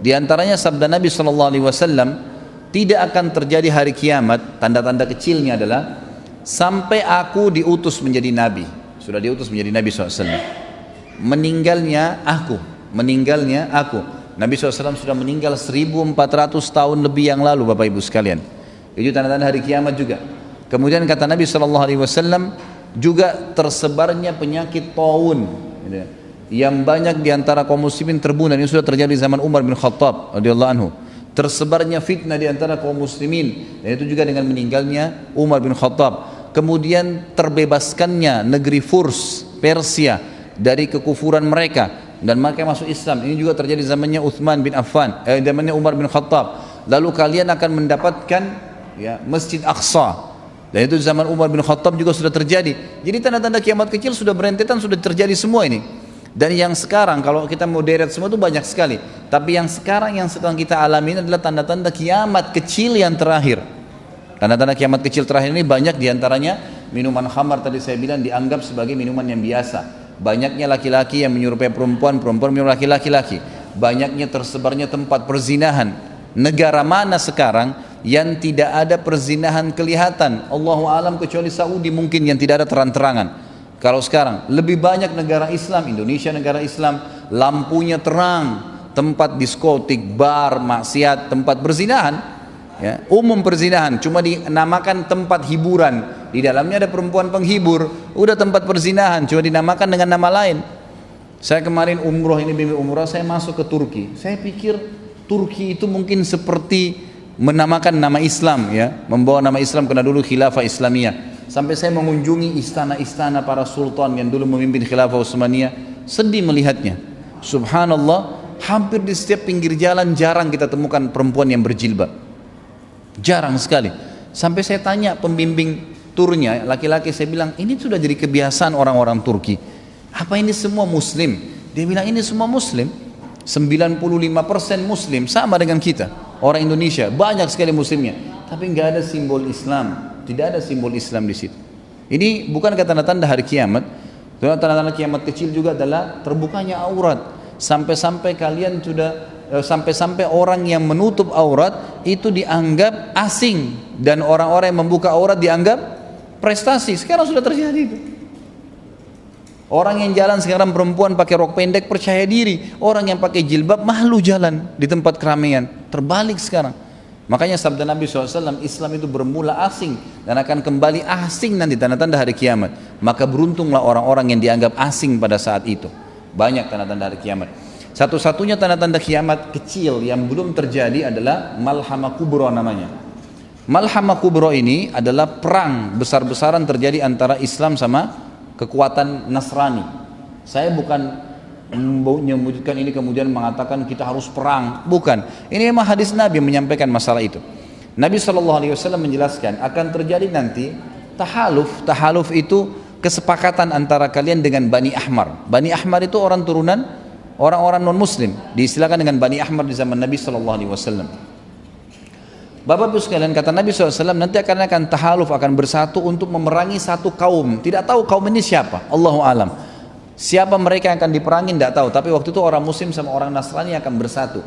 Di antaranya sabda Nabi SAW, tidak akan terjadi hari kiamat, tanda-tanda kecilnya adalah sampai aku diutus menjadi nabi. Sudah diutus menjadi Nabi SAW. Meninggalnya aku. Nabi SAW sudah meninggal 1400 tahun lebih yang lalu, Bapak Ibu sekalian. Itu tanda-tanda hari kiamat juga. Kemudian kata Nabi SAW, juga tersebarnya penyakit taun, yang banyak diantara kaum muslimin terbunuh. Ini sudah terjadi di zaman Umar bin Khattab radhiyallahu anhu. Tersebarnya fitnah diantara kaum muslimin, dan itu juga dengan meninggalnya Umar bin Khattab. Kemudian terbebaskannya negeri Furs, Persia, dari kekufuran mereka, dan mereka masuk Islam. Ini juga terjadi zamannya Uthman bin Affan, zamannya Umar bin Khattab. Lalu kalian akan mendapatkan Masjid Aqsa, dan itu zaman Umar bin Khattab juga sudah terjadi. Jadi tanda-tanda kiamat kecil sudah berentetan, sudah terjadi semua ini. Dan yang sekarang kalau kita mau deret semua itu banyak sekali. Tapi yang sekarang yang sedang kita alami ini adalah tanda-tanda kiamat kecil yang terakhir. Tanda-tanda kiamat kecil terakhir ini banyak diantaranya minuman khamar, tadi saya bilang dianggap sebagai minuman yang biasa. Banyaknya laki-laki yang menyerupai perempuan, perempuan menyerupai laki-laki. Banyaknya tersebarnya tempat perzinahan. Negara mana sekarang yang tidak ada perzinahan kelihatan? Allahu alam, kecuali Saudi mungkin yang tidak ada terang-terangan. Kalau sekarang lebih banyak negara Islam, Indonesia negara Islam, lampunya terang, tempat diskotik, bar, maksiat, tempat perzinahan, umum perzinahan, cuma dinamakan tempat hiburan. Di dalamnya ada perempuan penghibur, udah tempat perzinahan, cuma dinamakan dengan nama lain. Saya kemarin umroh, ini bimbing umroh, saya masuk ke Turki. Saya pikir Turki itu mungkin seperti menamakan nama Islam, membawa nama Islam karena dulu khilafah Islamiyah. Sampai saya mengunjungi istana-istana para sultan yang dulu memimpin khilafah Utsmaniyah, sedih melihatnya. Subhanallah, hampir di setiap pinggir jalan jarang kita temukan perempuan yang berjilbab. Jarang sekali. Sampai saya tanya pembimbing turnya, laki-laki, saya bilang, ini sudah jadi kebiasaan orang-orang Turki. Apa ini semua muslim? Dia bilang ini semua muslim. 95% muslim, sama dengan kita. Orang Indonesia, banyak sekali muslimnya. Tapi nggak ada simbol Islam. Tidak ada simbol Islam di situ. Ini bukan tanda-tanda hari kiamat. Tanda-tanda kiamat kecil juga adalah terbukanya aurat. Sampai-sampai kalian sudah sampai-sampai orang yang menutup aurat itu dianggap asing, dan orang-orang yang membuka aurat dianggap prestasi. Sekarang sudah terjadi itu. Orang yang jalan sekarang perempuan pakai rok pendek percaya diri. Orang yang pakai jilbab malu jalan di tempat keramaian. Terbalik sekarang. Makanya sabda Nabi SAW, Islam itu bermula asing dan akan kembali asing nanti, tanda-tanda hari kiamat. Maka beruntunglah orang-orang yang dianggap asing pada saat itu. Banyak tanda-tanda hari kiamat. Satu-satunya tanda-tanda kiamat kecil yang belum terjadi adalah Malhamah Kubra namanya. Malhamah Kubra ini adalah perang besar-besaran terjadi antara Islam sama kekuatan Nasrani. Saya bukan menyebutkan ini kemudian mengatakan kita harus perang, bukan. Ini memang hadis Nabi yang menyampaikan masalah itu. Nabi SAW menjelaskan akan terjadi nanti tahaluf itu kesepakatan antara kalian dengan Bani Ahmar. Bani Ahmar itu orang turunan orang-orang non muslim, diistilahkan dengan Bani Ahmar di zaman Nabi SAW. Bapak-Ibu sekalian, kata Nabi SAW, nanti akan tahaluf, akan bersatu untuk memerangi satu kaum. Tidak tahu kaum ini siapa, Allahu alam. Siapa mereka yang akan diperangi tidak tahu, tapi waktu itu orang muslim sama orang Nasrani akan bersatu.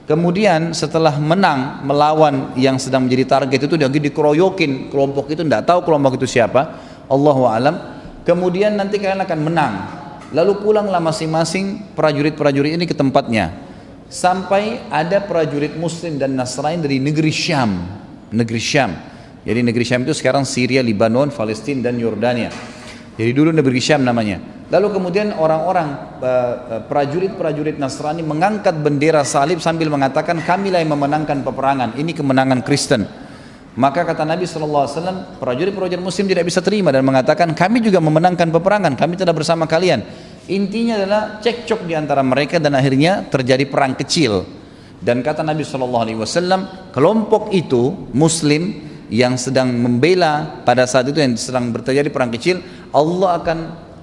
Kemudian setelah menang melawan yang sedang menjadi target itu, dia dikeroyokin kelompok itu, tidak tahu kelompok itu siapa, Allahu alam. Kemudian nanti kalian akan menang. Lalu pulanglah masing-masing prajurit-prajurit ini ke tempatnya. Sampai ada prajurit muslim dan Nasrani dari negeri Syam. Negeri Syam. Jadi negeri Syam itu sekarang Syria, Lebanon, Palestina dan Yordania. Jadi dulu negeri Syam namanya. Lalu kemudian orang-orang prajurit-prajurit Nasrani mengangkat bendera salib sambil mengatakan, kamilah yang memenangkan peperangan, ini kemenangan Kristen. Maka kata Nabi SAW, prajurit-prajurit muslim tidak bisa terima dan mengatakan, kami juga memenangkan peperangan, kami tidak bersama kalian. Intinya adalah cekcok di antara mereka dan akhirnya terjadi perang kecil. Dan kata Nabi SAW, kelompok itu muslim yang sedang membela pada saat itu, yang sedang terjadi perang kecil, Allah akan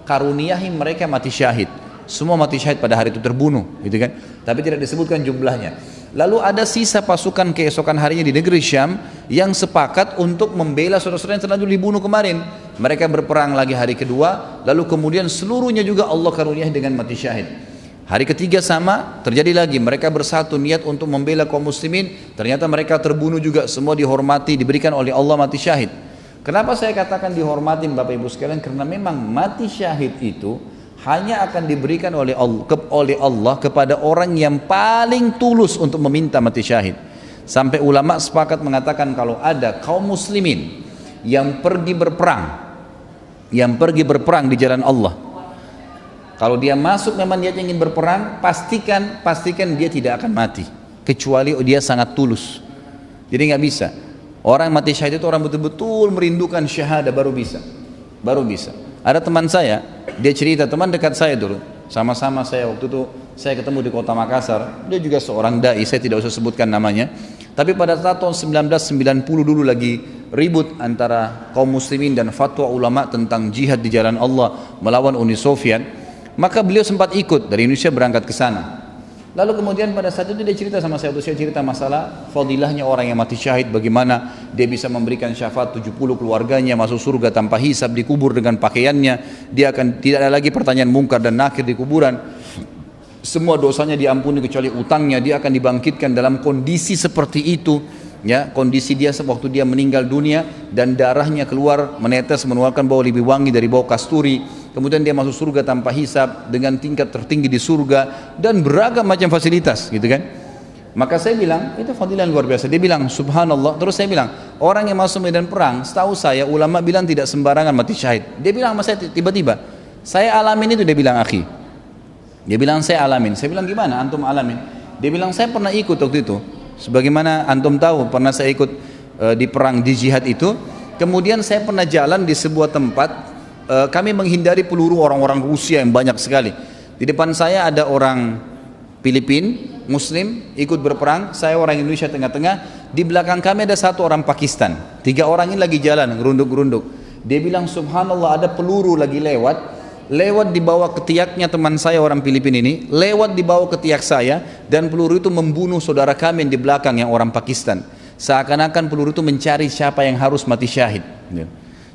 karuniahi mereka mati syahid. Semua mati syahid pada hari itu, terbunuh, gitu kan? Tapi tidak disebutkan jumlahnya. Lalu ada sisa pasukan keesokan harinya di negeri Syam yang sepakat untuk membela saudara-saudara yang telah dibunuh kemarin. Mereka berperang lagi hari kedua, lalu kemudian seluruhnya juga Allah karuniahi dengan mati syahid. Hari ketiga sama, terjadi lagi. Mereka bersatu niat untuk membela kaum muslimin. Ternyata mereka terbunuh juga, semua dihormati, diberikan oleh Allah mati syahid. Kenapa saya katakan dihormatin Bapak Ibu sekalian? Karena memang mati syahid itu hanya akan diberikan oleh Allah kepada orang yang paling tulus untuk meminta mati syahid. Sampai ulama sepakat mengatakan kalau ada kaum muslimin yang pergi berperang di jalan Allah, kalau dia masuk memang dia ingin berperang, pastikan dia tidak akan mati kecuali dia sangat tulus. Jadi nggak bisa. Orang mati syahid itu orang betul-betul merindukan syahadah baru bisa. Ada teman saya, dia cerita, teman dekat saya dulu, sama-sama saya waktu itu saya ketemu di kota Makassar. Dia juga seorang dai, saya tidak usah sebutkan namanya. Tapi pada tahun 1990 dulu lagi ribut antara kaum muslimin dan fatwa ulama tentang jihad di jalan Allah melawan Uni Soviet. Maka beliau sempat ikut dari Indonesia berangkat ke sana. Lalu kemudian pada saat itu dia cerita sama saya, saya cerita masalah fadilahnya orang yang mati syahid, bagaimana dia bisa memberikan syafaat 70 keluarganya masuk surga tanpa hisab, dikubur dengan pakaiannya, dia akan tidak ada lagi pertanyaan mungkar dan nakir di kuburan. Semua dosanya diampuni kecuali utangnya, dia akan dibangkitkan dalam kondisi seperti itu. Ya, kondisi dia waktu dia meninggal dunia dan darahnya keluar menetes mengeluarkan bau lebih wangi dari bau kasturi. Kemudian dia masuk surga tanpa hisab dengan tingkat tertinggi di surga dan beragam macam fasilitas, gitu kan? Maka saya bilang itu fadilah luar biasa. Dia bilang subhanallah. Terus saya bilang orang yang masuk medan perang, setahu saya ulama bilang tidak sembarangan mati syahid. Dia bilang sama saya tiba-tiba, saya alamin itu. Dia bilang akhi, dia bilang saya alamin. Saya bilang gimana antum alamin? Dia bilang saya pernah ikut waktu itu. Sebagaimana antum tahu, pernah saya ikut di perang di jihad itu. Kemudian saya pernah jalan di sebuah tempat, kami menghindari peluru orang-orang Rusia yang banyak sekali. Di depan saya ada orang Filipina, Muslim, ikut berperang. Saya orang Indonesia tengah-tengah. Di belakang kami ada satu orang Pakistan. 3 orang ini lagi jalan, gerunduk-gerunduk. Dia bilang subhanallah ada peluru lagi lewat di bawah ketiaknya teman saya orang Filipina ini, lewat di bawah ketiak saya, dan peluru itu membunuh saudara kami yang di belakang yang orang Pakistan. Seakan-akan peluru itu mencari siapa yang harus mati syahid.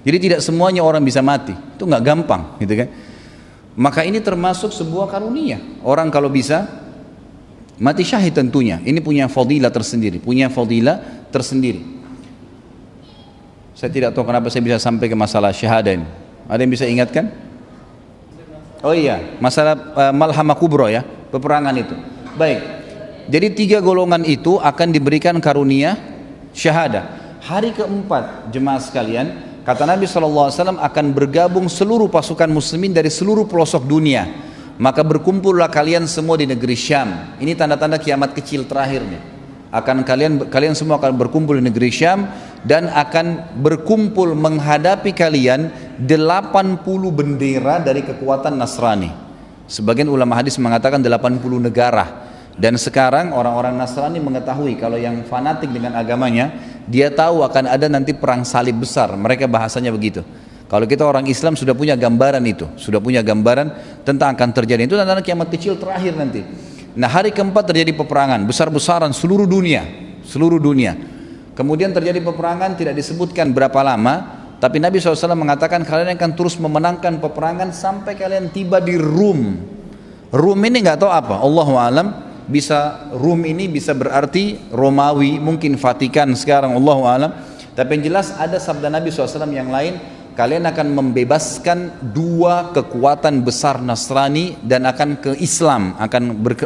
Jadi tidak semuanya orang bisa mati, itu nggak gampang, gitu kan? Maka ini termasuk sebuah karunia. Orang kalau bisa mati syahid tentunya, ini punya fadilah tersendiri, Saya tidak tahu kenapa saya bisa sampai ke masalah syahadah ini. Ada yang bisa ingatkan? Oh iya, masalah malhamah kubro ya, peperangan itu. Baik, jadi 3 golongan itu akan diberikan karunia syahadah. Hari keempat jemaah sekalian, kata Nabi SAW akan bergabung seluruh pasukan muslimin dari seluruh pelosok dunia. Maka berkumpullah kalian semua di negeri Syam. Ini tanda-tanda kiamat kecil terakhirnya. Kalian semua akan berkumpul di negeri Syam dan akan berkumpul menghadapi kalian 80 bendera dari kekuatan Nasrani. Sebagian ulama hadis mengatakan 80 negara. Dan sekarang orang-orang Nasrani mengetahui kalau yang fanatik dengan agamanya, dia tahu akan ada nanti perang salib besar. Mereka bahasanya begitu. Kalau kita orang Islam sudah punya gambaran itu, sudah punya gambaran tentang akan terjadi. Itu tanda kiamat kecil terakhir nanti. Nah, hari keempat terjadi peperangan besar-besaran seluruh dunia. Kemudian terjadi peperangan, tidak disebutkan berapa lama, tapi Nabi SAW mengatakan kalian akan terus memenangkan peperangan sampai kalian tiba di Rum. Rum ini nggak tahu apa, Allahu alam. Bisa Rum ini bisa berarti Romawi, mungkin Vatikan sekarang, Allahu alam. Tapi yang jelas ada sabda Nabi SAW yang lain, kalian akan membebaskan 2 kekuatan besar Nasrani dan akan ke Islam,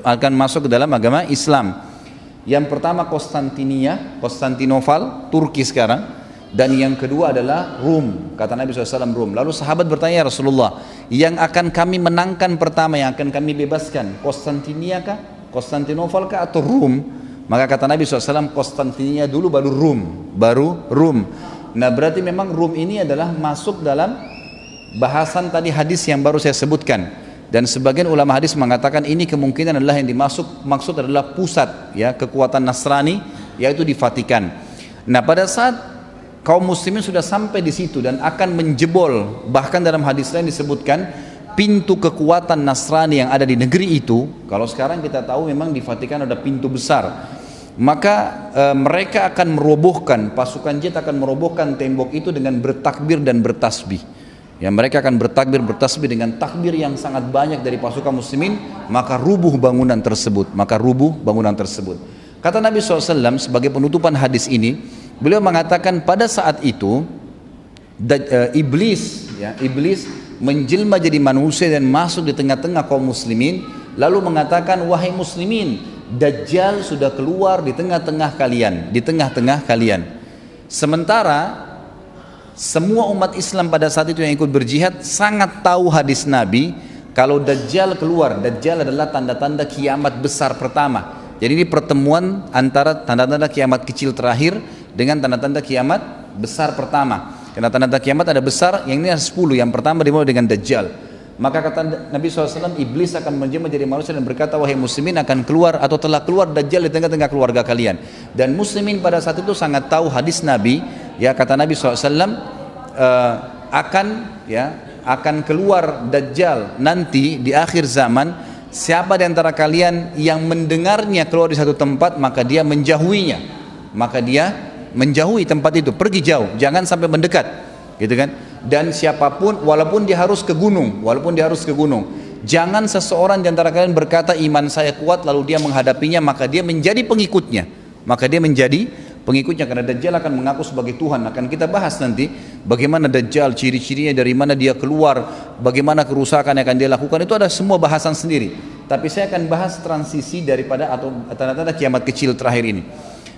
akan masuk ke dalam agama Islam. Yang pertama Konstantinopel, Turki sekarang, dan yang kedua adalah Rum. Kata Nabi SAW Rum. Lalu sahabat bertanya, ya Rasulullah, yang akan kami menangkan pertama, yang akan kami bebaskan, Konstantinia kah, Konstantinopel kah, atau Rum? Maka kata Nabi SAW, Konstantinia dulu baru Rum. Nah, berarti memang Rum ini adalah masuk dalam bahasan tadi hadis yang baru saya sebutkan. Dan sebagian ulama hadis mengatakan ini kemungkinan adalah yang maksud adalah pusat ya kekuatan Nasrani, yaitu di Vatikan. Nah, pada saat kaum muslimin sudah sampai di situ dan akan menjebol, bahkan dalam hadis lain disebutkan pintu kekuatan Nasrani yang ada di negeri itu. Kalau sekarang kita tahu memang di Vatikan ada pintu besar. Maka mereka akan merobohkan, pasukan jihad akan merobohkan tembok itu dengan bertakbir dan bertasbih. Ya, mereka akan bertakbir, bertasbih dengan takbir yang sangat banyak dari pasukan muslimin, maka rubuh bangunan tersebut. Kata Nabi SAW sebagai penutupan hadis ini, beliau mengatakan pada saat itu iblis menjelma jadi manusia dan masuk di tengah-tengah kaum muslimin, lalu mengatakan, wahai muslimin, Dajjal sudah keluar di tengah-tengah kalian. Sementara semua umat Islam pada saat itu yang ikut berjihad sangat tahu hadis Nabi kalau Dajjal keluar. Dajjal adalah tanda-tanda kiamat besar pertama. Jadi ini pertemuan antara tanda-tanda kiamat kecil terakhir dengan tanda-tanda kiamat besar pertama. Karena tanda-tanda kiamat ada besar, yang ini ada 10. Yang pertama dimulai dengan Dajjal. Maka kata Nabi SAW, iblis akan menjelma menjadi manusia dan berkata, wahai muslimin, akan keluar atau telah keluar Dajjal di tengah-tengah keluarga kalian. Dan muslimin pada saat itu sangat tahu hadis Nabi. Ya, kata Nabi SAW, akan keluar Dajjal nanti di akhir zaman. Siapa di antara kalian yang mendengarnya keluar di satu tempat, maka dia menjauhinya. Maka dia menjauhi tempat itu, pergi jauh, jangan sampai mendekat, gitu kan? Dan siapapun, walaupun dia harus ke gunung, jangan seseorang di antara kalian berkata iman saya kuat lalu dia menghadapinya, maka dia menjadi pengikutnya. Karena Dajjal akan mengaku sebagai Tuhan. Akan kita bahas nanti bagaimana Dajjal, ciri-cirinya, dari mana dia keluar, bagaimana kerusakan yang akan dia lakukan, itu ada semua bahasan sendiri. Tapi saya akan bahas transisi daripada atau tanda-tanda kiamat kecil terakhir ini.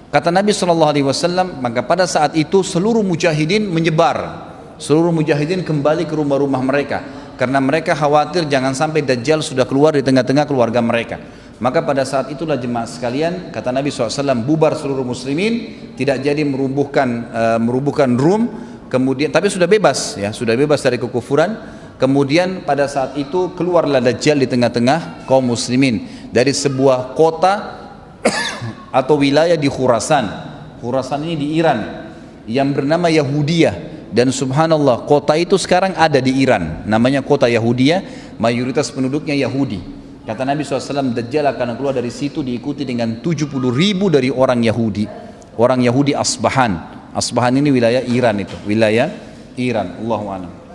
Kata Nabi SAW, maka pada saat itu seluruh mujahidin menyebar, seluruh mujahidin kembali ke rumah-rumah mereka, karena mereka khawatir jangan sampai Dajjal sudah keluar di tengah-tengah keluarga mereka. Maka pada saat itulah jemaah sekalian, kata Nabi SAW, bubar seluruh muslimin, tidak jadi merubuhkan Rum, kemudian tapi sudah bebas dari kekufuran. Kemudian pada saat itu keluarlah Dajjal di tengah-tengah kaum muslimin dari sebuah kota atau wilayah di Khurasan. Khurasan ini di Iran, yang bernama Yahudiyah. Dan subhanallah, kota itu sekarang ada di Iran, namanya kota Yahudiyah, mayoritas penduduknya Yahudi. Kata Nabi SAW, Dajjal akan keluar dari situ diikuti dengan 70.000 dari orang Yahudi Asbahan. Asbahan ini wilayah Iran, itu wilayah Iran. Allahu a'lam.